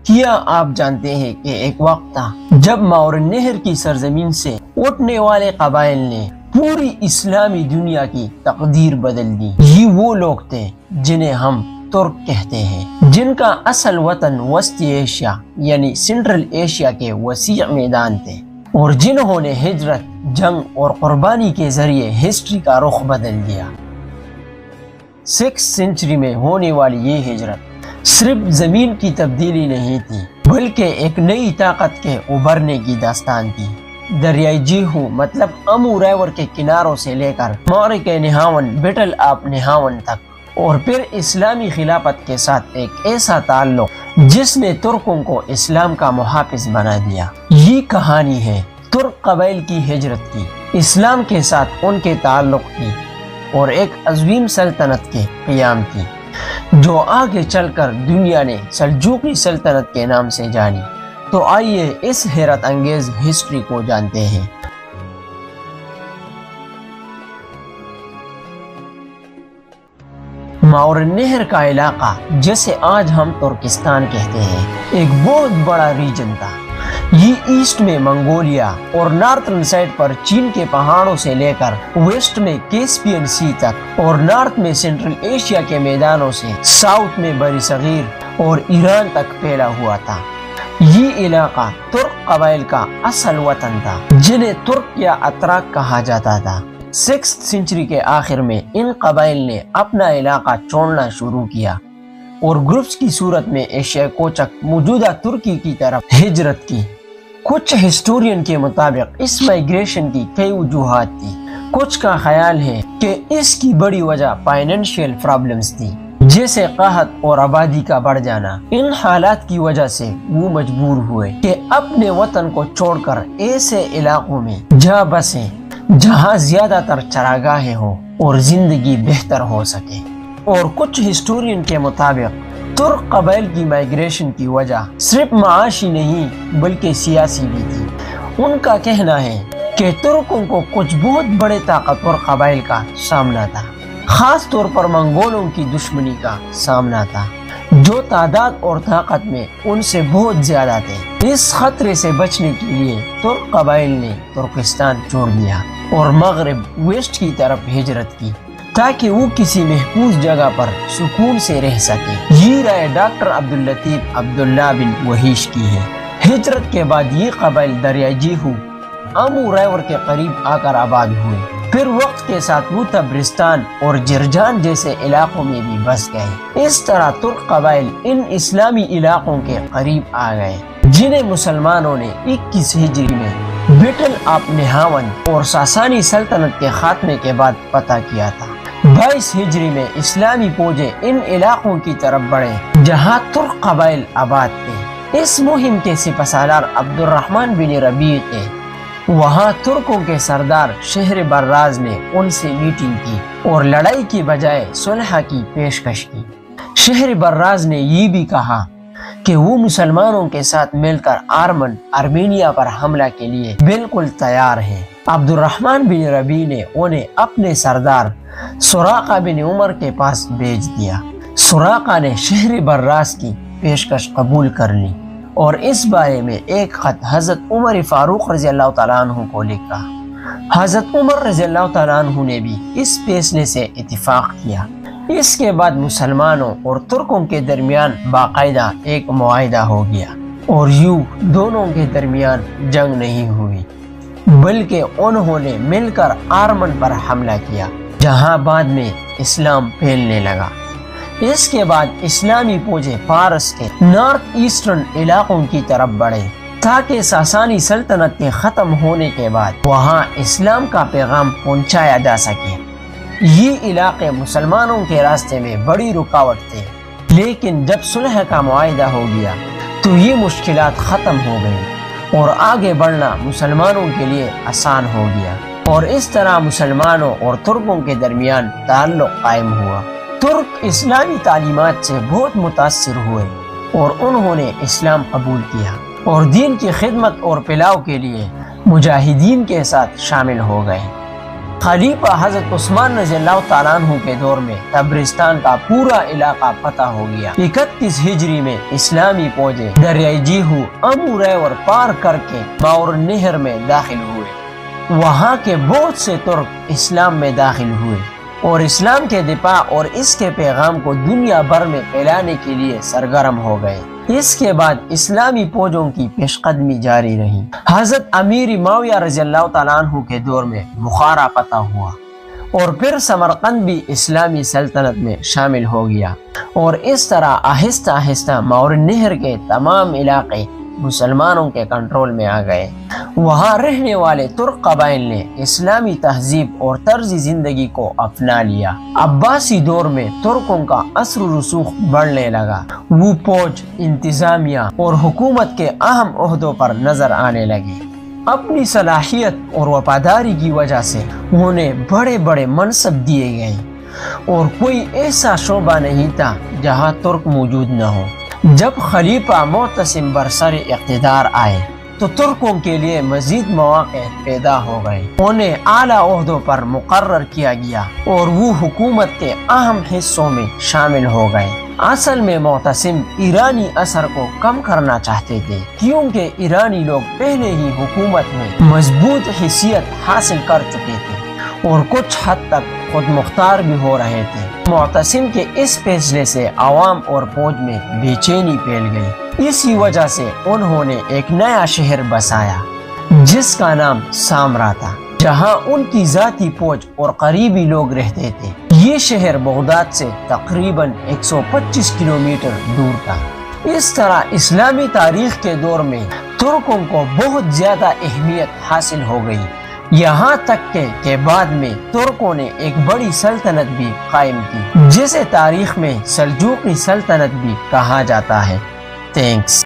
کیا آپ جانتے ہیں کہ ایک وقت تھا جب ماور نہر کی سرزمین سے اٹھنے والے قبائل نے پوری اسلامی دنیا کی تقدیر بدل دی۔ یہ وہ لوگ تھے جنہیں ہم ترک کہتے ہیں، جن کا اصل وطن وسطی ایشیا یعنی سینٹرل ایشیا کے وسیع میدان تھے، اور جنہوں نے ہجرت، جنگ اور قربانی کے ذریعے ہسٹری کا رخ بدل دیا۔ 6 سینچری میں ہونے والی یہ ہجرت صرف زمین کی تبدیلی نہیں تھی، بلکہ ایک نئی طاقت کے ابھرنے کی داستان تھی۔ دریائے جیہو مطلب امو ریور کے کناروں سے لے کر مورک نہاون بیٹل آف نہاون تک، اور پھر اسلامی خلافت کے ساتھ ایک ایسا تعلق جس نے ترکوں کو اسلام کا محافظ بنا دیا۔ یہ کہانی ہے ترک قبائل کی ہجرت کی، اسلام کے ساتھ ان کے تعلق کی، اور ایک عظیم سلطنت کے قیام کی، جو آگے چل کر دنیا نے سلجوقی سلطنت کے نام سے جانی۔ تو آئیے اس حیرت انگیز ہسٹری کو جانتے ہیں۔ ماور نہر کا علاقہ، جسے آج ہم ترکستان کہتے ہیں، ایک بہت بڑا ریجن تھا۔ یہ ایسٹ میں منگولیا اور نارتھرن سائڈ پر چین کے پہاڑوں سے لے کر ویسٹ میں کیسپین سی تک، اور نارتھ میں سینٹرل ایشیا کے میدانوں سے ساؤتھ میں بری صغیر اور ایران تک پھیلا ہوا تھا۔ یہ علاقہ ترک قبائل کا اصل وطن تھا، جنہیں ترک یا اتراک کہا جاتا تھا۔ 6 سینچری کے آخر میں ان قبائل نے اپنا علاقہ چھوڑنا شروع کیا اور گروپس کی صورت میں ایشیا کوچک موجودہ ترکی کی طرف ہجرت کی۔ کچھ ہسٹورین کے مطابق اس مائگریشن کی کئی وجوہات تھی۔ کچھ کا خیال ہے کہ اس کی بڑی وجہ فائنینشیل پرابلمز تھی، جیسے قحط اور آبادی کا بڑھ جانا۔ ان حالات کی وجہ سے وہ مجبور ہوئے کہ اپنے وطن کو چھوڑ کر ایسے علاقوں میں جا بسیں جہاں زیادہ تر چراگاہیں ہوں اور زندگی بہتر ہو سکے۔ اور کچھ ہسٹورین کے مطابق ترک قبائل کی مائگریشن کی وجہ صرف معاشی نہیں بلکہ سیاسی بھی تھی۔ ان کا کہنا ہے کہ ترکوں کو کچھ بہت بڑے طاقتور قبائل کا سامنا تھا، خاص طور پر منگولوں کی دشمنی کا سامنا تھا، جو تعداد اور طاقت میں ان سے بہت زیادہ تھے۔ اس خطرے سے بچنے کے لیے ترک قبائل نے ترکستان چھوڑ دیا اور مغرب ویسٹ کی طرف ہجرت کی، تاکہ وہ کسی محفوظ جگہ پر سکون سے رہ سکے۔ یہ رائے ڈاکٹر عبداللطیف عبداللہ بن وحیش کی ہے۔ ہجرت کے بعد یہ قبائل دریائے جیہو، امو ریور کے قریب آ کر آباد ہوئے۔ پھر وقت کے ساتھ وہ تبرستان اور جرجان جیسے علاقوں میں بھی بس گئے۔ اس طرح ترک قبائل ان اسلامی علاقوں کے قریب آ گئے، جنہیں مسلمانوں نے 21 ہجری میں بیٹل آف نہاون اور ساسانی سلطنت کے خاتمے کے بعد فتح کیا تھا۔ 22 ہجری میں اسلامی فوجیں ان علاقوں کی طرف بڑھے جہاں ترک قبائل آباد تھے۔ اس مہم کے سپہ سالار عبد الرحمن بن ربیع تھے۔ وہاں ترکوں کے سردار شہر براز نے ان سے میٹنگ کی اور لڑائی کی بجائے صلح کی پیشکش کی۔ شہر براز نے یہ بھی کہا کہ وہ مسلمانوں کے ساتھ مل کر آرمینیا پر حملہ کے لیے بالکل تیار ہیں۔ عبد الرحمن بن ربیع نے انہیں اپنے سردار سراقہ بن عمر کے پاس بھیج دیا۔ سراقہ نے شہر براز کی پیشکش قبول کر لی اور اس بارے میں ایک خط حضرت عمر فاروق رضی اللہ تعالیٰ عنہ کو لکھا۔ حضرت عمر رضی اللہ تعالیٰ عنہ نے بھی اس فیصلے سے اتفاق کیا۔ اس کے بعد مسلمانوں اور ترکوں کے درمیان باقاعدہ ایک معاہدہ ہو گیا، اور یوں دونوں کے درمیان جنگ نہیں ہوئی، بلکہ انہوں نے مل کر آرمن پر حملہ کیا، جہاں بعد میں اسلام پھیلنے لگا۔ اس کے بعد اسلامی فوجیں فارس کے نارتھ ایسٹرن علاقوں کی طرف بڑھے، تاکہ ساسانی سلطنت کے ختم ہونے کے بعد وہاں اسلام کا پیغام پہنچایا جا سکے۔ یہ علاقے مسلمانوں کے راستے میں بڑی رکاوٹ تھے، لیکن جب صلح کا معاہدہ ہو گیا تو یہ مشکلات ختم ہو گئیں اور آگے بڑھنا مسلمانوں کے لیے آسان ہو گیا، اور اس طرح مسلمانوں اور ترکوں کے درمیان تعلق قائم ہوا۔ ترک اسلامی تعلیمات سے بہت متاثر ہوئے اور انہوں نے اسلام قبول کیا اور دین کی خدمت اور پلاؤ کے لیے مجاہدین کے ساتھ شامل ہو گئے۔ خلیفہ حضرت عثمان رضی اللہ تعالیٰ عنہ کے دور میں تبرستان کا پورا علاقہ فتح ہو گیا۔ 31 ہجری میں اسلامی فوجیں دریائے جیہو امو ریور پار کر کے ماور نہر میں داخل ہوئے۔ وہاں کے بہت سے ترک اسلام میں داخل ہوئے اور اسلام کے دفاع اور اس کے پیغام کو دنیا بھر میں پھیلانے کے لیے سرگرم ہو گئے۔ اس کے بعد اسلامی فوجوں کی پیش قدمی جاری رہی۔ حضرت امیر معاویہ رضی اللہ تعالیٰ عنہ کے دور میں بخارا فتح ہوا اور پھر سمرقند بھی اسلامی سلطنت میں شامل ہو گیا، اور اس طرح آہستہ آہستہ ماور نہر کے تمام علاقے مسلمانوں کے کنٹرول میں آ گئے۔ وہاں رہنے والے ترک قبائل نے اسلامی تہذیب اور طرز زندگی کو اپنا لیا۔ عباسی دور میں ترکوں کا اثر و رسوخ بڑھنے لگا۔ وہ فوج، انتظامیہ اور حکومت کے اہم عہدوں پر نظر آنے لگے۔ اپنی صلاحیت اور وفاداری کی وجہ سے انہیں بڑے بڑے منصب دیے گئے، اور کوئی ایسا شعبہ نہیں تھا جہاں ترک موجود نہ ہو۔ جب خلیفہ معتصم برسر اقتدار آئے تو ترکوں کے لیے مزید مواقع پیدا ہو گئے۔ انہیں اعلیٰ عہدوں پر مقرر کیا گیا اور وہ حکومت کے اہم حصوں میں شامل ہو گئے۔ اصل میں معتصم ایرانی اثر کو کم کرنا چاہتے تھے، کیونکہ ایرانی لوگ پہلے ہی حکومت میں مضبوط حیثیت حاصل کر چکے تھے اور کچھ حد تک خود مختار بھی ہو رہے تھے۔ معتصم کے اس فیصلے سے عوام اور فوج میں بے چینی پھیل گئی۔ اسی وجہ سے انہوں نے ایک نیا شہر بسایا جس کا نام سامرا تھا، جہاں ان کی ذاتی فوج اور قریبی لوگ رہتے تھے۔ یہ شہر بغداد سے تقریباً 125 کلومیٹر دور تھا۔ اس طرح اسلامی تاریخ کے دور میں ترکوں کو بہت زیادہ اہمیت حاصل ہو گئی، یہاں تک کہ بعد میں ترکوں نے ایک بڑی سلطنت بھی قائم کی، جسے تاریخ میں سلجوقی سلطنت بھی کہا جاتا ہے۔ تھینکس۔